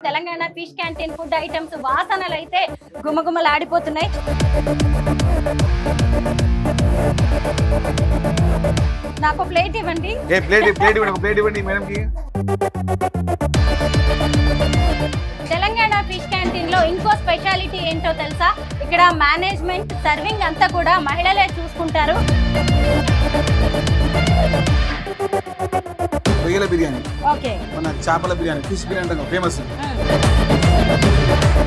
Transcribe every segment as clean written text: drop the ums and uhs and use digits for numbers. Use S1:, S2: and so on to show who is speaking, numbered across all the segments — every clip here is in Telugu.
S1: Telangana fish canteen food items వాసనలు అయితే గుమగుమలాడిపోతున్నాయి. నాకు ప్లేట్ ఇవ్వండి. తెలంగాణ ఫిష్ క్యాంటీన్ లో ఇంకో స్పెషాలిటీ ఏంటో తెలుసా? ఇక్కడ మేనేజ్మెంట్ సర్వింగ్ అంతా కూడా మహిళలే చూసుకుంటారు.
S2: రొయ్యల బిర్యానీ,
S1: ఓకే,
S2: మన చేపల బిర్యానీ, ఫిష్ బిర్యానీ ఫేమస్.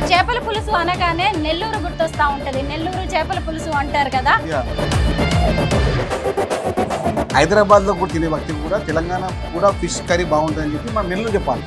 S1: చేపల పులుసు అనగానే నెల్లూరు గుర్తొస్తా ఉంటది. నెల్లూరు చేపల పులుసు అంటారు కదా.
S2: హైదరాబాద్ లో కూడా తినే వ్యక్తి కూడా తెలంగాణ కూడా ఫిష్ కర్రీ బాగుంటుందని చెప్పి మనం నెల్లూరు చెప్పాలి.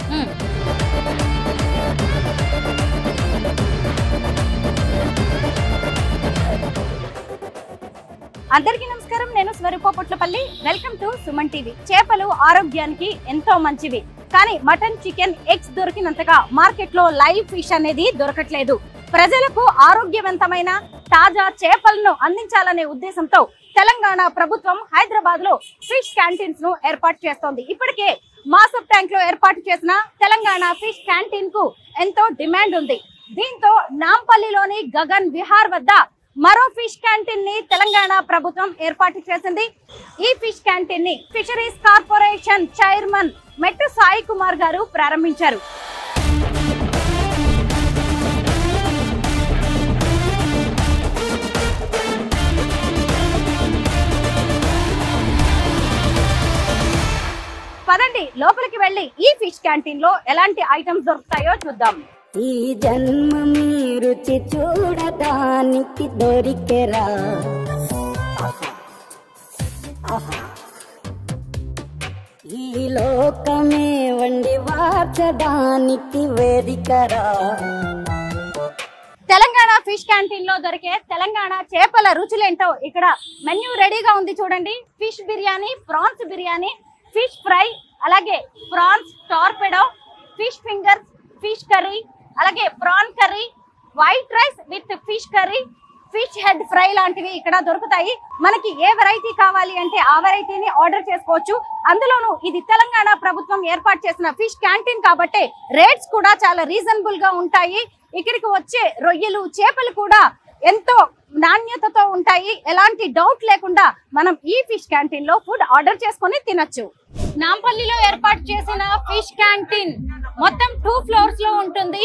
S1: అందరికీ నమస్కారం, నేను Swaroopa Potlapalli. Welcome to Suman TV. చేపలు ఆరోగ్యానికి ఎంతో మంచివి, కానీ మటన్, చికెన్, ఎగ్స్ దొరికినంతగా మార్కెట్ లో లైవ్ ఫిష్ అనేది దొరకట్లేదు. ప్రజలకు ఆరోగ్యవంతమైన తాజా చేపలను అందించాలనే ఉద్దేశంతో తెలంగాణ ప్రభుత్వం హైదరాబాద్ లో ఫిష్ క్యాంటీన్స్ ను ఏర్పాటు చేస్తోంది. ఇప్పటికే మాసప్ ట్యాంక్ లో ఏర్పాటు చేసిన తెలంగాణ ఫిష్ క్యాంటీన్ కు ఎంతో డిమాండ్ ఉంది. దీంతో నాంపల్లిలోని గగన్ విహార్ వద్ద మరో ఫిష్ క్యాంటీన్ ని తెలంగాణ ప్రభుత్వం ఏర్పాటు చేసింది. ఈ ఫిష్ క్యాంటీన్ ని ఫిషరీస్ కార్పొరేషన్ చైర్మన్ మెట్టు సాయి కుమార్ గారు ప్రారంభించారు. పదండి లోపలికి వెళ్ళి ఈ ఫిష్ క్యాంటీన్ లో ఎలాంటి ఐటమ్స్ దొరుకుతాయో చూద్దాం.
S3: ఈ జన్మ మీ రుచి చూడటానికి దొరికెరా, ఈ లోకమే వండి వార్చడానికి వేదికరా.
S1: తెలంగాణ ఫిష్ క్యాంటీన్ లో దొరికే తెలంగాణ చేపల రుచులేంటో ఇక్కడ మెన్యూ రెడీగా ఉంది చూడండి. Fish biryani, prawns biryani, fish fry, అలాగే prawns torpedo, fish fingers, fish curry, అలాగే prawn curry, white rice with fish curry, fish head fry లాంటివి ఇక్కడ దొరుకుతాయి. మనకి ఏ వెరైటీ కావాలి అంటే ఆ వెరైటీని ఆర్డర్ చేసుకోవచ్చు. అందులోనూ ఇది తెలంగాణ ప్రభుత్వం ఏర్పాటు చేసిన ఫిష్ క్యాంటీన్ కాబట్టి రేట్స్ కూడా చాలా రీజనబుల్ గా ఉంటాయి. ఇక్కడికి వచ్చే రొయ్యలు, చేపలు కూడా ఎంతో నాణ్యతతో ఉంటాయి. ఎలాంటి డౌట్ లేకుండా మనం ఈ ఫిష్ క్యాంటీన్ లో ఫుడ్ ఆర్డర్ చేసుకొని తినొచ్చు. నాంపల్లిలో ఏర్పాటు చేసిన ఫిష్ క్యాంటీన్ మొత్తం 2 ఫ్లోర్స్ లో ఉంటుంది.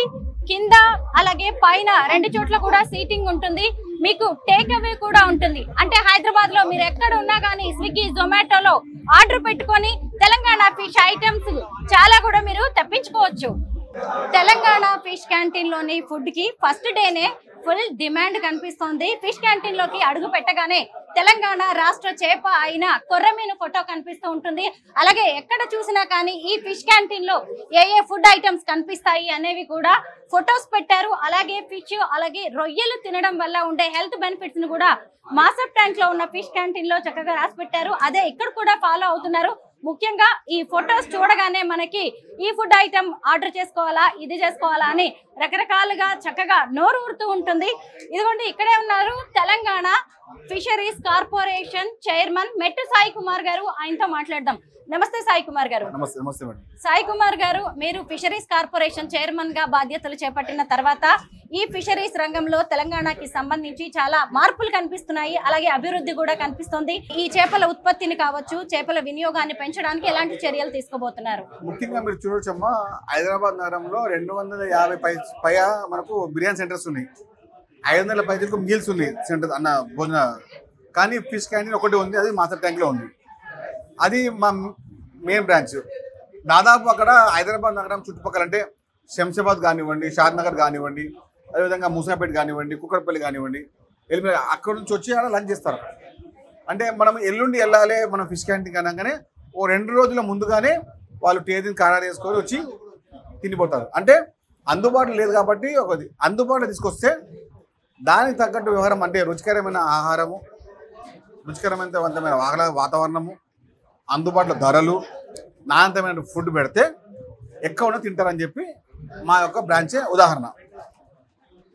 S1: కింద అలాగే పైన 2 చోట్ల కూడా సీటింగ్ ఉంటుంది. మీకు టేక్ అవే కూడా ఉంటుంది. అంటే హైదరాబాద్ లో మీరు ఎక్కడ ఉన్నా కానీ స్విగ్గీ, జొమాటోలో ఆర్డర్ పెట్టుకొని తెలంగాణ ఫిష్ ఐటమ్స్ చాలా కూడా మీరు తెప్పించుకోవచ్చు. తెలంగాణ ఫిష్ క్యాంటీన్ లోని ఫుడ్ కి ఫస్ట్ డేనే ఫుల్ డిమాండ్ కనిపిస్తోంది. ఫిష్ క్యాంటీన్ లోకి అడుగు పెట్టగానే తెలంగాణ రాష్ట్ర చేప అయిన కొర్రమీను ఫోటో కనిపిస్తూ ఉంటుంది. అలాగే ఎక్కడ చూసినా కానీ ఈ ఫిష్ క్యాంటీన్ లో ఏ ఫుడ్ ఐటమ్స్ కనిపిస్తాయి అనేవి కూడా ఫొటోస్ పెట్టారు. అలాగే ఫిష్, అలాగే రొయ్యలు తినడం వల్ల ఉండే హెల్త్ బెనిఫిట్స్ ను కూడా మాసప్ ట్యాంక్ లో ఉన్న ఫిష్ క్యాంటీన్ లో చక్కగా రాసి పెట్టారు. అదే ఇక్కడ కూడా ఫాలో అవుతున్నారు. ముఖ్యంగా ఈ ఫొటోస్ చూడగానే మనకి ఈ ఫుడ్ ఐటమ్ ఆర్డర్ చేసుకోవాలా, ఇది చేసుకోవాలా అని రకరకాలుగా చక్కగా నోరు ఊరుతూ ఉంటుంది. ఇదిగోండి ఇక్కడే ఉన్నారు తెలంగాణ ఫిషరీస్ కార్పొరేషన్ చైర్మన్ మెట్టు సాయి కుమార్ గారు. ఆయనతో మాట్లాడదాం. నమస్తే సాయి కుమార్ గారు.
S2: నమస్తే మేడం.
S1: సాయి కుమార్ గారు, మీరు ఫిషరీస్ కార్పొరేషన్ చైర్మన్ గా బాధ్యతలు చేపట్టిన తర్వాత ఈ ఫిషరీస్ రంగంలో తెలంగాణకి సంబంధించి చాలా మార్పులు కనిపిస్తున్నాయి. అలాగే అభివృద్ధి కూడా కనిపిస్తుంది. ఈ చేపల ఉత్పత్తిని కావచ్చు, చేపల వినియోగాన్ని పెంచడానికి ఎలాంటి చర్యలు తీసుకోబోతున్నారు?
S2: ముఖ్యంగా మీరు చూడొచ్చమ్మా, హైదరాబాద్ నగరంలో 250 పైగా మనకు బిర్యానీ సెంటర్స్ ఉన్నాయి. 500 పైకి మీల్స్ ఉన్నాయి సెంటర్ అన్న భోజన. కానీ ఫిష్ క్యాంటీన్ ఒకటి ఉంది, అది మాసప్ ట్యాంక్ లో ఉంది. అది మా మెయిన్ బ్రాంచ్. దాదాపు అక్కడ హైదరాబాద్ నగరం చుట్టుపక్కల అంటే శంషాబాద్ కానివ్వండి, షాద్నగర్ కానివ్వండి, అదేవిధంగా మూసాపేట కానివ్వండి, కుక్కడపల్లి కానివ్వండి, అక్కడ నుంచి వచ్చి అక్కడ లంచ్ చేస్తారు. అంటే మనం ఎల్లుండి వెళ్ళాలి మనం ఫిష్ క్యాంటీన్ అనగానే ఓ 2 రోజుల ముందుగానే వాళ్ళు తేదీని ఖరారు చేసుకొని వచ్చి తినిపోతారు. అంటే అందుబాటులో లేదు కాబట్టి ఒకటి అందుబాటులో తీసుకొస్తే దానికి తగ్గట్టు వ్యవహారం, అంటే రుచికరమైన ఆహారము, రుచికరమైన వాతావరణము, అందుబాటులో ధరలు, నాణ్యతమైన ఫుడ్ పెడితే ఎక్కువ తింటారని చెప్పి మా యొక్క బ్రాంచే ఉదాహరణ.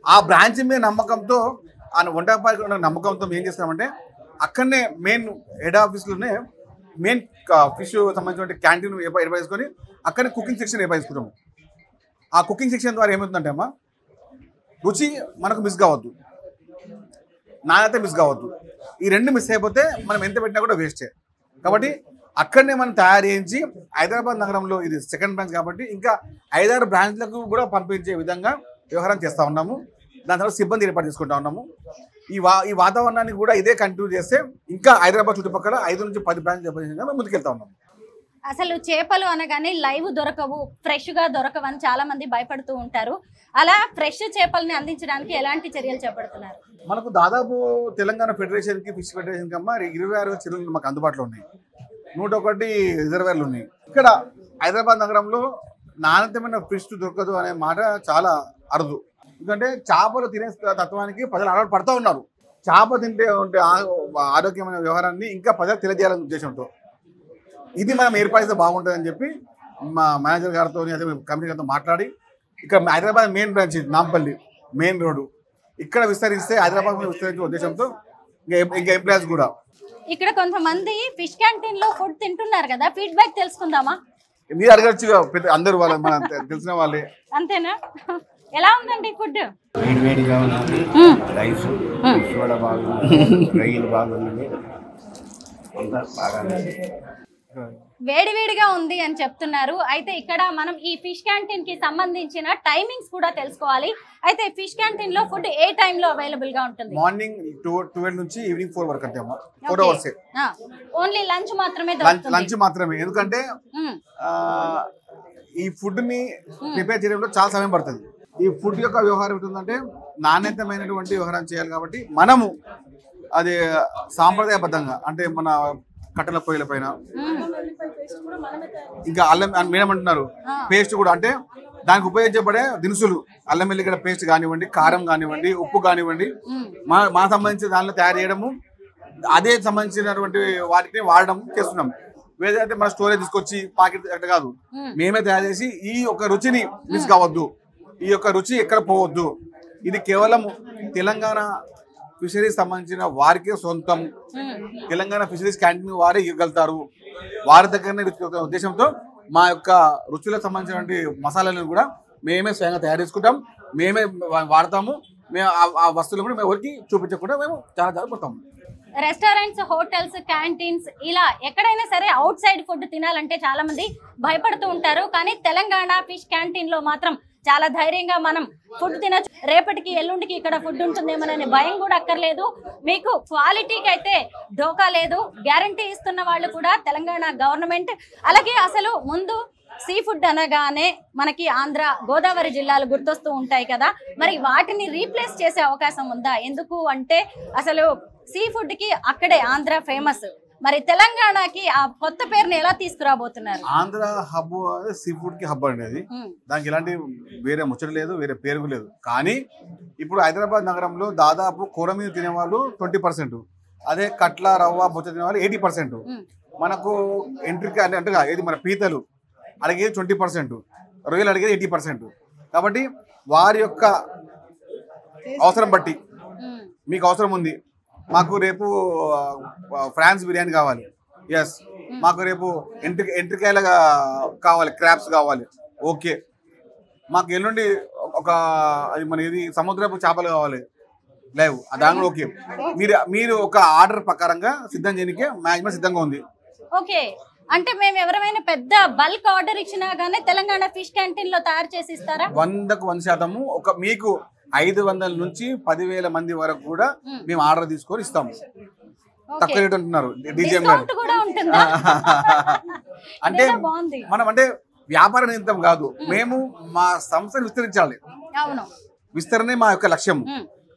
S2: ఆ బ్రాంచ్ మీద నమ్మకంతో, ఆ వంటపాయి నమ్మకంతో ఏం చేస్తామంటే అక్కడనే మెయిన్ హెడ్ ఆఫీస్లోనే మెయిన్ ఫిష్ సంబంధించిన క్యాంటీన్ ఏర్పాటు చేసుకొని అక్కడనే కుకింగ్ సెక్షన్ ఏర్పాటు చేసుకుంటాము. ఆ కుకింగ్ సెక్షన్ ద్వారా ఏమవుతుందంటే అమ్మా రుచి మనకు మిస్ కావద్దు, నాణ్యత మిస్ కావద్దు. ఈ రెండు మిస్ అయిపోతే మనం ఎంత పెట్టినా కూడా వేస్టే. కాబట్టి అక్కడనే మనం తయారు చేయించి హైదరాబాద్ నగరంలో ఇది సెకండ్ బ్రాంచ్ కాబట్టి ఇంకా 5-6 బ్రాంచ్లకు కూడా పంపించే విధంగా వ్యవహారం చేస్తూ ఉన్నాము. దాని తర్వాత సిబ్బంది ఏర్పాటు చేసుకుంటా ఉన్నాము. ఈ వాతావరణాన్ని కూడా ఇదే కంటిన్యూ చేస్తే ఇంకా హైదరాబాద్ చుట్టుపక్కల 5 నుంచి 10 బ్రాంచ్లు మేము ముందుకెళ్తా ఉన్నాము.
S1: అసలు చేపలు అనగానే లైవ్ దొరకవు, ఫ్రెష్గా దొరకవు అని చాలా మంది భయపడుతూ ఉంటారు. అలా ఫ్రెష్ చేపల్ని అందించడానికి ఎలాంటి చర్యలు చేపడుతున్నారు?
S2: మనకు దాదాపు తెలంగాణ ఫెడరేషన్కి ఫిష్ ఫెడరేషన్కి అమ్మ 26 చెరువులు మాకు అందుబాటులో ఉన్నాయి, 101 రిజర్వేర్లు ఉన్నాయి. ఇక్కడ హైదరాబాద్ నగరంలో నాణ్యతమైన ఫిష్ దొరకదు అనే మాట చాలా అరుదు. ఎందుకంటే చేపలు తినే తత్వానికి ప్రజలు అలవాటు పడుతూ ఉన్నారు. చేప తింటే ఉంటే ఆరోగ్యమైన వ్యవహారాన్ని ఇంకా ప్రజలు తెలియజేయాలనే ఉద్దేశంతో ఇది మనం ఏర్పడిస్తే బాగుంటుందని చెప్పి మా మేనేజర్ గారితో అదే కమిటీ గారితో మాట్లాడి ఇక్కడ Hyderabad main branch Nampally main road ఇక్కడ విస్తరిస్తే హైదరాబాద్ విస్తరించే ఉద్దేశంతో ఇంకా ఎంప్లాయీస్ కూడా
S1: ఇక్కడ కొంతమంది ఫిష్ క్యాంటీన్ లో ఫుడ్ తింటున్నారు కదా, ఫీడ్బ్యాక్ తెలుసుకుందామా?
S2: మీరు అడగచ్చు, అందరూ వాళ్ళ మన తెలిసిన వాళ్ళే.
S1: అంతేనా? ఎలా ఉందండి ఫుడ్?
S4: వేడివేడిగా ఉన్నది, రైస్ ఫిష్ కూడా బాగుంది, రొయ్యలు బాగున్నది, అంతా బాగా
S1: వేడివేడిగా ఉంది అని చెప్తున్నారు. అయితే ఇక్కడ మనం ఈ ఫిష్ క్యాంటీన్ కి సంబంధించిన టైమింగ్స్ కూడా తెలుసుకోవాలి. అయితే ఫిష్ క్యాంటీన్ లో ఫుడ్ ఏ టైం లో అవైలబుల్ గా ఉంటుంది?
S2: మార్నింగ్ 12 నుంచి ఈవినింగ్ 4 వరకు అంటే 4 అవర్స్.
S1: ఓన్లీ లంచ్ మాత్రమే?
S2: లంచ్ మాత్రమే. ఎందుకంటే ఈ ఫుడ్ ని ప్రిపేర్ చేయడంలో చాలా సమయం పడుతుంది. ఈ ఫుడ్ యొక్క వ్యవహారం ఏంటంటే నాణ్యతమైనటువంటి వ్యవహారం చేయాలి కాబట్టి మనము అది సాంప్రదాయబద్ధంగా అంటే మన కట్టెల పొయ్యిల పైన ఇంకా అల్లం మేడం అంటున్నారు పేస్ట్ కూడా అంటే దానికి ఉపయోగించబడే దినుసులు అల్లం వెల్లిగడ్డ పేస్ట్ కానివ్వండి, కారం కానివ్వండి, ఉప్పు కానివ్వండి, మా సంబంధించిన దానిలో తయారు చేయడము అదే సంబంధించినటువంటి వాటిని వాడడం చేస్తున్నాం. వేదైతే మన స్టోరేజ్ తీసుకొచ్చి పాకెట్ అట్లా కాదు, మేమే తయారు చేసి ఈ యొక్క రుచిని మిస్ కావద్దు, ఈ యొక్క రుచి ఎక్కడ పోవద్దు. ఇది కేవలం తెలంగాణ ఫిషరీస్ సంబంధించిన వారికే సొంతం. తెలంగాణ ఫిషరీస్ క్యాంటీన్ వారే ఇవ్వగలుగుతారు. వారి దగ్గరనే ఉద్దేశంతో మా యొక్క రుచులకు సంబంధించినటువంటి మసాలాలను కూడా మేమే స్వయంగా తయారు చేసుకుంటాం, మేమే వాడతాము. మేము ఆ వస్తువులు కూడా మేము ఎవరికి చూపించకుండా మేము చాలా జాగ్రత్త.
S1: రెస్టారెంట్స్, హోటల్స్, క్యాంటీన్స్ ఇలా ఎక్కడైనా సరే అవుట్ సైడ్ ఫుడ్ తినాలంటే చాలా మంది భయపడుతూ ఉంటారు. కానీ తెలంగాణ ఫిష్ క్యాంటీన్ లో మాత్రం చాలా ధైర్యంగా మనం ఫుడ్ తినచ్చు. రేపటికి ఎల్లుండికి ఇక్కడ ఫుడ్ ఉంటుందేమోననే భయం కూడా అక్కర్లేదు. మీకు క్వాలిటీకి అయితే ఢోకా లేదు. గ్యారంటీ ఇస్తున్న వాళ్ళు కూడా తెలంగాణ గవర్నమెంట్. అలాగే అసలు ముందు సీ ఫుడ్ అనగానే మనకి ఆంధ్ర, గోదావరి జిల్లాలు గుర్తొస్తూ ఉంటాయి కదా, మరి వాటిని రీప్లేస్ చేసే అవకాశం ఉందా? ఎందుకు అంటే అసలు సీ ఫుడ్ కి అక్కడే ఆంధ్ర ఫేమస్, మరి తెలంగాణకి ఆ కొత్త పేరుని ఎలా తీసుకురాబోతున్నారు?
S2: ఆంధ్ర హబ్ సీ ఫుడ్ కి హబ్ అనేది దానికి ఎలాంటి వేరే ముచ్చట లేదు, వేరే పేరు లేదు. కానీ ఇప్పుడు హైదరాబాద్ నగరంలో దాదాపు కూర మీద తినేవాళ్ళు 20%, అదే కట్ల, రవ్వ, బొచ్చ తినేవాళ్ళు 80%. మనకు ఎంట్రీకి అంటే ఏది మన పీతలు అడిగేది 20%, రొయ్యలు అడిగేది 80%. కాబట్టి వారి యొక్క అవసరం బట్టి మీకు అవసరం ఉంది, మాకు రేపు ఫ్రాన్స్ బిర్యానీ కావాలి, ఎస్, మాకు రేపు ఎంట్రికాయలు కావాలి, క్రాబ్స్ కావాలి, ఓకే, మాకు ఎల్లుండి ఒక అది మన ఇది సముద్రపు చేపలు కావాలి లైవ్, దాని ఓకే. మీరు ఒక ఆర్డర్ ప్రకారంగా సిద్ధం చేయడానికి మ్యాక్సిమం సిద్ధంగా ఉంది.
S1: ఓకే, అంటే మేము ఎవరైనా పెద్ద బల్క్ ఆర్డర్ ఇచ్చినా గానీ తెలంగాణ ఫిష్ క్యాంటీన్ లో తయారు చేసి ఇస్తారా?
S2: 100% ఒక మీకు 500 నుంచి 10,000 మంది వరకు కూడా మేము ఆర్డర్ తీసుకొని ఇస్తాము. తక్కువ రేట్ అంటున్నారు డీజీఎం గారు. అంటే మనం అంటే వ్యాపార నిమిత్తం కాదు, మేము మా సంస్థను విస్తరించాలి. విస్తరణే మా యొక్క లక్ష్యం.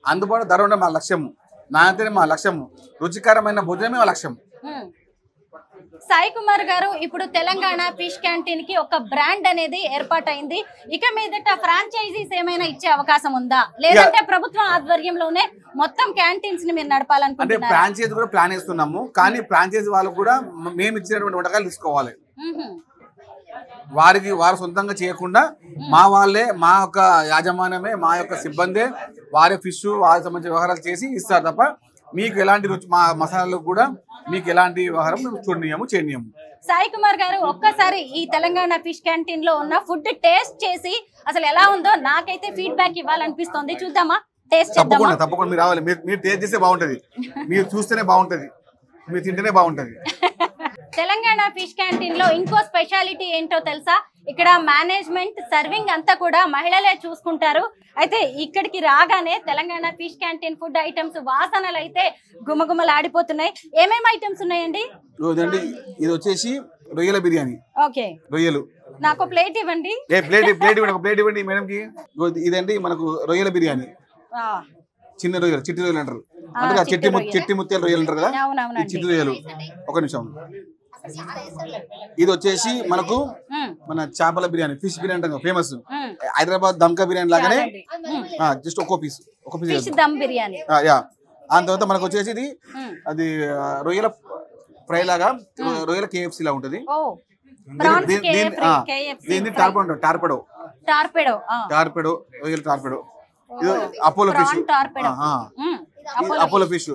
S2: అందుబాటు ధర ఉండే మా లక్ష్యము, నాణ్యతనే మా లక్ష్యము, రుచికరమైన భోజనమే మా లక్ష్యం.
S1: సాయి కుమార్ గారు, ఇప్పుడు తెలంగాణ ఫిష్ క్యాంటీన్ కి ఒక బ్రాండ్ అనేది ఏర్పాటైంది. ఇక మీదట ఫ్రాంచైజీస్ ఏమైనా ఇచ్చే అవకాశం ఉందా, లేదంటే ప్రభుత్వం ఆధ్వర్యంలోనే మొత్తం క్యాంటీన్స్ ని మీరు నడపాలనుకుంటున్నారా?
S2: అంటే ఫ్రాంచైజీ కూడా ప్లాన్ చేస్తున్నాము, కానీ ఫ్రాంచైజీ వాళ్ళు కూడా మేము ఇచ్చినటువంటి వంటకాలు తీసుకోవాలి. వారు సొంతంగా చేయకుండా మా వాళ్ళే, మా యొక్క యాజమాన్యమే, మా యొక్క సిబ్బందే వారి ఫిష్ వారికి సంబంధించిన వ్యవహారాలు చేసి ఇస్తారు తప్ప మీకు ఎలాంటి రుచి మా మసాలాలు కూడా మీకు ఎలాంటి వ్యవహారం మేము చూడనీయము చేయనీయము.
S1: సాయి కుమార్ గారు ఒక్కసారి ఈ తెలంగాణ ఫిష్ క్యాంటీన్ లో ఉన్న ఫుడ్ టేస్ట్ చేసి అసలు ఎలా ఉందో నాకైతే ఫీడ్బ్యాక్ ఇవ్వాలనిపిస్తుంది. చూద్దామా, టేస్ట్ చేద్దామా?
S2: తప్పకుండా మీరు రావాలి. మీరు టేస్ట్ చేస్తే బాగుంటది, మీరు చూస్తేనే బాగుంటది, మీరు తింటేనే బాగుంటది.
S1: తెలంగాణ ఫిష్ క్యాంటీన్ లో ఇంకో స్పెషాలిటీ ఏంటో తెలుసా? ఇక్కడ మేనేజ్మెంట్ సర్వింగ్ అంతా కూడా మహిళలే చూసుకుంటారు. అయితే ఇక్కడికి రాగానే Telangana fish canteen food items వాసనలు అయితే గుమగుమలాడిపోతున్నాయి. ఏమేమి ఐటమ్స్ ఉన్నాయండి?
S2: ఇది వచ్చేసి రొయ్యల బిర్యానీ.
S1: ఓకే,
S2: రొయ్యలు
S1: నాకు ప్లేట్ ఇవ్వండి.
S2: ప్లేట్ ఇవ్వండి మేడం కి. ఇదండి మనకు రొయ్యల బిర్యానీ. చిన్న రొయ్యలు, చిట్టి రొయ్యలు అంటారు, అంటే చెట్టి ముత్యాల రొయ్యలు అంటారు కదా, ఈ చిట్టి రొయ్యలు. ఒక నిమిషం. ఇది వచ్చేసి మనకు మన చేపల బిర్యానీ, ఫిష్ బిర్యానీ అంటాం, ఫేమస్ హైదరాబాద్ దమ్కా బిర్యానీ లాగానే, జస్ట్ ఒక పీస్
S1: దమ్ బిర్యానీ.
S2: దాని తర్వాత మనకు వచ్చేసి ఇది అది రొయ్యల ఫ్రై లాగా, రొయ్యల KFC లా ఉంటది. దీన్ని టార్పెడో రొయ్యల టార్పెడో. ఇది అపోలో ఫిష్.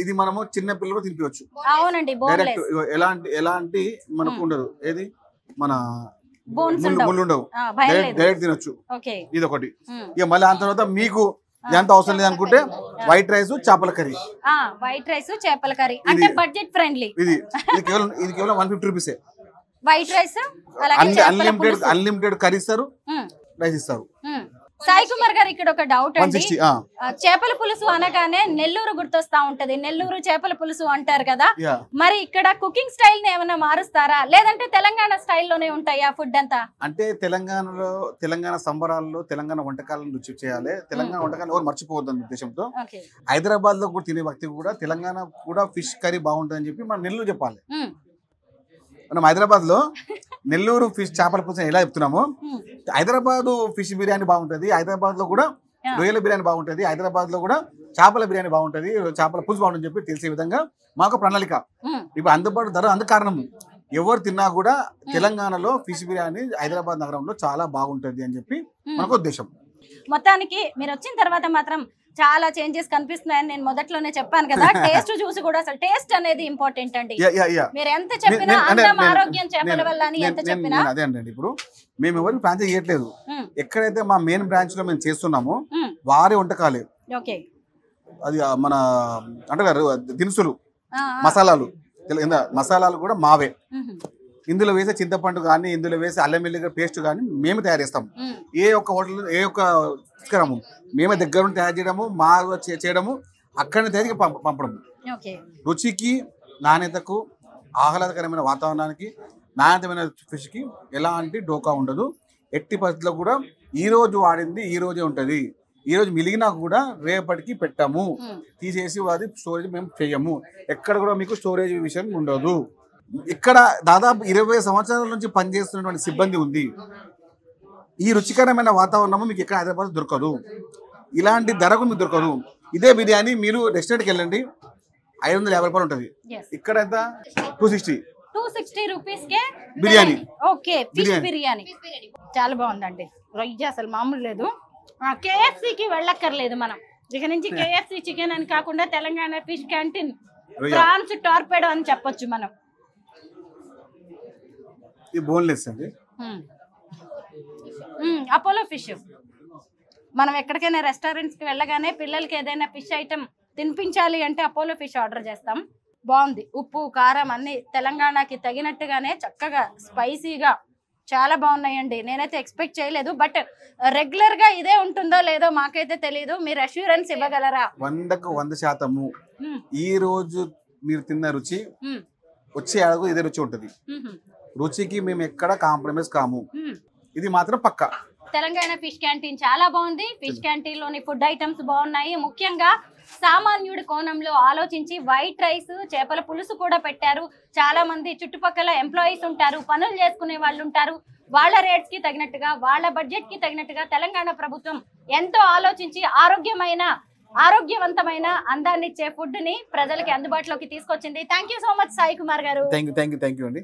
S2: ఇది మనము చిన్న పిల్లలు తినిపించవచ్చు.
S1: అవునండి,
S2: డైరెక్ట్ ఎలాంటి మనకు ఉండదు, ఏది మన ముళ్ళు ఉండవు, డైరెక్ట్ తినొచ్చు. ఇది ఒకటి. ఇక మళ్ళీ ఆ తర్వాత మీకు ఎంత అవసరం లేదు అనుకుంటే వైట్ రైస్ చేపల కర్రీ.
S1: వైట్ రైస్ చేపల కర్రీ అంటే బడ్జెట్ ఫ్రెండ్లీ.
S2: ఇది కేవలం 150 రూపీసే.
S1: వైట్ రైస్
S2: అన్లిమిటెడ్ కర్రీ ఇస్తారు, రైస్ ఇస్తారు.
S1: సాయి కుమార్ గారు, ఇక్కడ ఒక డౌట్ అండి. చేపల పులుసు అనగానే నెల్లూరు గుర్తొస్తా ఉంటది, నెల్లూరు చేపల పులుసు అంటారు కదా, మరి ఇక్కడ కుకింగ్ స్టైల్ ని ఏమైనా మారుస్తారా, లేదంటే తెలంగాణ స్టైల్లోనే ఉంటాయా ఫుడ్ అంతా?
S2: అంటే తెలంగాణ సంబరాల్లో తెలంగాణ వంటకాలను రుచి చేయాలి, తెలంగాణ వంటకాలు ఎవరు మర్చిపోవద్దు అనే ఉద్దేశంతో హైదరాబాద్ లో కూడా తినే వ్యక్తి కూడా తెలంగాణ కూడా ఫిష్ కర్రీ బాగుంటుంది అని చెప్పి మనం నెల్లూరు చెప్పాలి. మనం హైదరాబాద్ లో నెల్లూరు ఫిష్ చేపల పులుసు ఎలా చెప్తున్నామో, హైదరాబాద్ ఫిష్ బిర్యానీ బాగుంటది, హైదరాబాద్ లో కూడా రొయ్యల బిర్యానీ బాగుంటది, హైదరాబాద్ లో కూడా చేపల బిర్యానీ బాగుంటది, చేపల పులుసు బాగుంటుంది చెప్పి తెలిసే విధంగా మాకు ప్రణాళిక. ఇప్పుడు అందుబాటు ధర అందు కారణం ఎవరు తిన్నా కూడా తెలంగాణలో ఫిష్ బిర్యానీ హైదరాబాద్ నగరంలో చాలా బాగుంటది అని చెప్పి మనకు ఉద్దేశం.
S1: మొత్తానికి మీరు వచ్చిన తర్వాత మాత్రం చాలా చేంజెస్ కనిపిస్తున్నాయని నేను మొదట్లోనే చెప్పాను కదా. టేస్ట్ చూసి కూడా, అసలు టేస్ట్ అనేది ఇంపార్టెంట్ అండి. మీరు ఎంత చెప్పినా అందం ఆరోగ్యం చేపల వల్ల అని ఎంత చెప్పినా
S2: అదే అండి. ఇప్పుడు మేము ఎవరికి ఫ్రాంచైజీ ఇవ్వట్లేదు, ఎక్కడైతే మా మెయిన్ బ్రాంచ్ లో మేము చేస్తున్నామో వారి వంటకాలే, అది మన అంటారు దినుసులు, మసాలాలు కూడా మావే. ఇందులో వేసే చింతపండు కానీ, ఇందులో వేసే అల్లం వెల్లుల్లి పేస్ట్ కానీ మేము తయారు చేస్తాం. ఏ ఒక్క హోటల్, ఏ ఒక్క తీసుకురాము, మేమే దగ్గర నుండి తయారు చేయడము, మా చేయడము, అక్కడనే తయారు పంపడం. రుచికి, నాణ్యతకు, ఆహ్లాదకరమైన వాతావరణానికి, నాణ్యతమైన ఫిష్కి ఎలాంటి డోకా ఉండదు. ఎట్టి పరిస్థితుల్లో కూడా ఈ రోజు వాడింది ఈ రోజే ఉంటుంది, ఈ రోజు మిలిగినా కూడా రేపటికి పెట్టాము, తీసేసి అది స్టోరేజ్ మేము చేయము. ఎక్కడ కూడా మీకు స్టోరేజ్ విషయం ఉండదు. ఇక్కడ దాదాపు 20 సంవత్సరాల నుంచి పనిచేస్తున్నటువంటి సిబ్బంది ఉంది. ఈ రుచికరమైన వాతావరణము మీకు ఎక్కడ హైదరాబాద్ దొరకదు, ఇలాంటి ధరకు మీకు దొరకదు. ఇదే బిర్యానీ మీరు రెస్టారెంట్కి వెళ్ళండి, 550 రూపాయలు ఉంటుంది. ఇక్కడ ఎంత 260
S1: rupees
S2: biryani.
S1: Okay, fish biryani చాలా బాగుందండి. రొయ్య అసలు మామూలు లేదు. KFCకి వెళ్ళక్కర్లేదు మనం, ఇక నుంచి KFC చికెన్ అని కాకుండా Telangana fish canteen prawns torpedo అని చెప్పొచ్చు మనం.
S2: బోన్లెస్ అండి,
S1: అపోలో ఫిష్. మనం ఎక్కడికైనా రెస్టారెంట్స్కి వెళ్ళగానే పిల్లలకి ఏదైనా ఫిష్ ఐటమ్ తినిపించాలి అంటే అపోలో ఫిష్ ఆర్డర్ చేస్తాం. బాగుంది, ఉప్పు కారం అన్ని తెలంగాణకి తగినట్టుగానే చక్కగా స్పైసీగా చాలా బాగున్నాయండి. నేనైతే ఎక్స్పెక్ట్ చేయలేదు, బట్ రెగ్యులర్ గా ఇదే ఉంటుందో లేదో మాకైతే తెలియదు. మీరు అష్యూరెన్స్ ఇవ్వగలరా?
S2: 100% ఈ రోజు మీరు తిన్న రుచి వచ్చే అడుగు ఇదే రుచి ఉంటుంది. రుచికి మేము ఎక్కడ కాంప్రమైజ్ కాము, ఇది మాత్రం పక్కా.
S1: తెలంగాణ ఫిష్ క్యాంటీన్ చాలా బాగుంది. ఫిష్ క్యాంటీన్ లోని ఫుడ్ ఐటమ్స్ బాగున్నాయి. ముఖ్యంగా సామాన్యుడి కోణంలో ఆలోచించి వైట్ రైస్, చేపల పులుసు కూడా పెట్టారు. చాలా మంది చుట్టుపక్కల ఎంప్లాయీస్ ఉంటారు, పనులు చేసుకునే వాళ్ళు ఉంటారు. వాళ్ళ రేట్స్ కి తగినట్టుగా, వాళ్ళ బడ్జెట్ కి తగినట్టుగా తెలంగాణ ప్రభుత్వం ఎంతో ఆలోచించి ఆరోగ్యవంతమైన అందాన్ని ఇచ్చే ఫుడ్ ని ప్రజలకి అందుబాటులోకి తీసుకొచ్చింది. Thank you so much Sai Kumar garu.
S2: Thank you అండి.